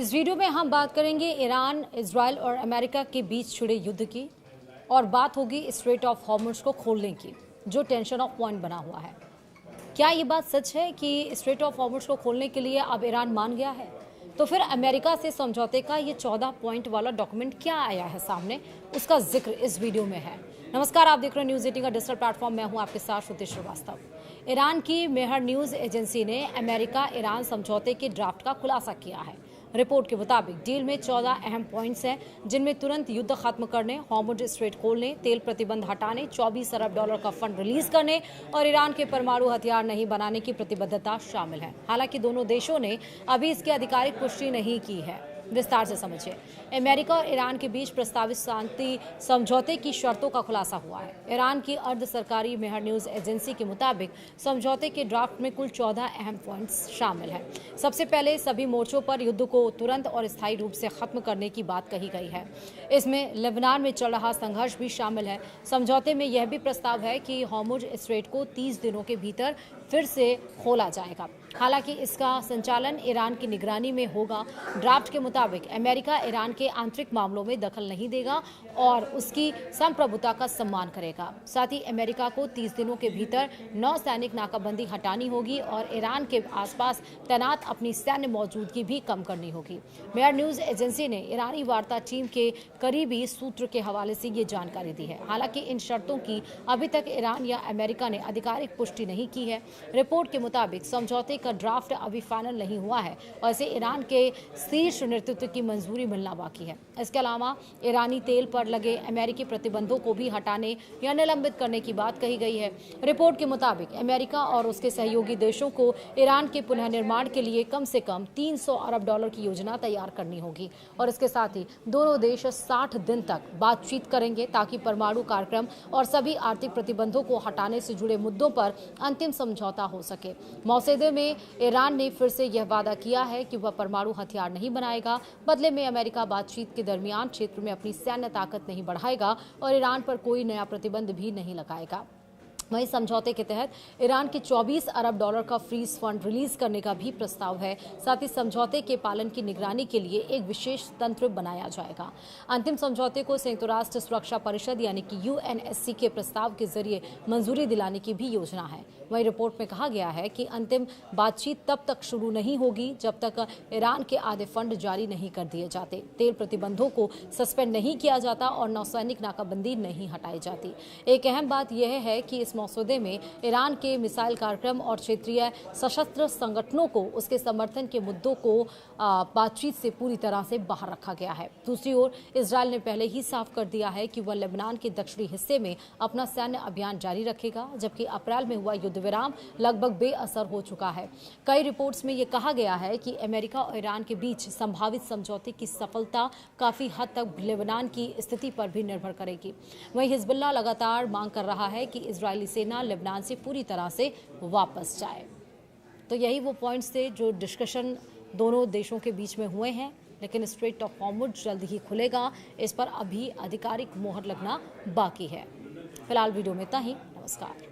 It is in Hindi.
इस वीडियो में हम बात करेंगे ईरान, इजराइल और अमेरिका के बीच छिड़े युद्ध की और बात होगी स्ट्रेट ऑफ हॉर्मुज़ को खोलने की, जो टेंशन ऑफ पॉइंट बना हुआ है। क्या ये बात सच है कि स्ट्रेट ऑफ हॉर्मुज़ को खोलने के लिए अब ईरान मान गया है? तो फिर अमेरिका से समझौते का ये 14 पॉइंट वाला डॉक्यूमेंट क्या आया है सामने, उसका जिक्र इस वीडियो में है। नमस्कार, आप देख रहे हैं न्यूज़ 18 का डिजिटल प्लेटफॉर्म। मैं हूं आपके साथ श्रुति श्रीवास्तव। ईरान की मेहर न्यूज़ एजेंसी ने अमेरिका ईरान समझौते के ड्राफ्ट का खुलासा किया है। रिपोर्ट के मुताबिक डील में 14 अहम पॉइंट्स हैं, जिनमें तुरंत युद्ध खत्म करने, हॉर्मुज़ स्ट्रेट खोलने, तेल प्रतिबंध हटाने, 24 अरब डॉलर का फंड रिलीज करने और ईरान के परमाणु हथियार नहीं बनाने की प्रतिबद्धता शामिल है। हालांकि दोनों देशों ने अभी इसकी आधिकारिक पुष्टि नहीं की है। विस्तार से समझिए। अमेरिका और ईरान के बीच प्रस्तावित शांति समझौते की शर्तों का खुलासा हुआ है। ईरान की अर्ध सरकारी मेहर न्यूज़ एजेंसी के मुताबिक समझौते के ड्राफ्ट में कुल 14 अहम पॉइंट्स शामिल हैं। सबसे पहले सभी मोर्चों पर युद्ध को तुरंत और स्थायी रूप से खत्म करने की बात कही गई है। इसमें लेबनान में चल रहा संघर्ष भी शामिल है। समझौते में यह भी प्रस्ताव है कि हॉर्मुज़ स्ट्रेट को 30 दिनों के भीतर फिर से खोला जाएगा। हालांकि इसका संचालन ईरान की निगरानी में होगा। ड्राफ्ट के मुताबिक अमेरिका ईरान के आंतरिक मामलों में दखल नहीं देगा और उसकी संप्रभुता का सम्मान करेगा। साथ ही अमेरिका को 30 दिनों के भीतर नौसैनिक नाकाबंदी हटानी होगी और ईरान के आसपास तैनात अपनी सैन्य मौजूदगी भी कम करनी होगी। मेहर न्यूज़ एजेंसी ने ईरानी वार्ता टीम के करीबी सूत्र के हवाले से ये जानकारी दी है। हालांकि इन शर्तों की अभी तक ईरान या अमेरिका ने आधिकारिक पुष्टि नहीं की है। रिपोर्ट के मुताबिक समझौते का ड्राफ्ट अभी फाइनल नहीं हुआ है और इसे ईरान के शीर्ष नेतृत्व की मंजूरी मिलना बाकी है। इसके अलावा ईरानी तेल पर लगे अमेरिकी प्रतिबंधों को भी हटाने या निलंबित करने की बात कही गई है। रिपोर्ट के मुताबिक अमेरिका और उसके सहयोगी देशों को ईरान के पुनर्निर्माण के लिए कम से कम 300 अरब डॉलर की योजना तैयार करनी होगी और इसके साथ ही दोनों देश 60 दिन तक बातचीत करेंगे ताकि परमाणु कार्यक्रम और सभी आर्थिक प्रतिबंधों को हटाने से जुड़े मुद्दों पर अंतिम समझौता हो सके। मौसदे में ईरान ने फिर से यह वादा किया है कि वह परमाणु हथियार नहीं बनाएगा। बदले में अमेरिका बातचीत के दरमियान क्षेत्र में अपनी सैन्य ताकत नहीं बढ़ाएगा और ईरान पर कोई नया प्रतिबंध भी नहीं लगाएगा। वहीं समझौते के तहत ईरान के 24 अरब डॉलर का फ्रीज फंड रिलीज करने का भी प्रस्ताव है। साथ ही समझौते के पालन की निगरानी के लिए एक विशेष तंत्र बनाया जाएगा। अंतिम समझौते को संयुक्त राष्ट्र सुरक्षा परिषद यानी कि यूएनएससी के प्रस्ताव के जरिए मंजूरी दिलाने की भी योजना है। वहीं रिपोर्ट में कहा गया है कि अंतिम बातचीत तब तक शुरू नहीं होगी जब तक ईरान के आधे फंड जारी नहीं कर दिए जाते, तेल प्रतिबंधों को सस्पेंड नहीं किया जाता और नौसैनिक नाकाबंदी नहीं हटाई जाती। एक अहम बात यह है कि इस मसौदे में ईरान के मिसाइल कार्यक्रम और क्षेत्रीय सशस्त्र संगठनों को उसके समर्थन के मुद्दों को बातचीत से पूरी तरह से बाहर रखा गया है। दूसरी ओर इजराइल ने पहले ही साफ कर दिया है कि वह लेबनान के दक्षिणी हिस्से में अपना सैन्य अभियान जारी रखेगा, जबकि अप्रैल में हुआ युद्ध विराम लगभग बेअसर हो चुका है। कई रिपोर्ट्स में यह कहा गया है कि अमेरिका और ईरान के बीच संभावित समझौते की सफलता काफी हद तक लेबनान की स्थिति पर भी निर्भर करेगी। वहीं हिजबुल्लाह लगातार मांग कर रहा है कि इजरायली सेना लेबनान से पूरी तरह से वापस जाए। तो यही वो पॉइंट्स थे जो डिस्कशन दोनों देशों के बीच में हुए हैं, लेकिन स्ट्रेट ऑफ हॉर्मुज़ जल्द ही खुलेगा। इस पर अभी आधिकारिक मोहर लगना बाकी है। फिलहाल वीडियो में इतना ही। नमस्कार।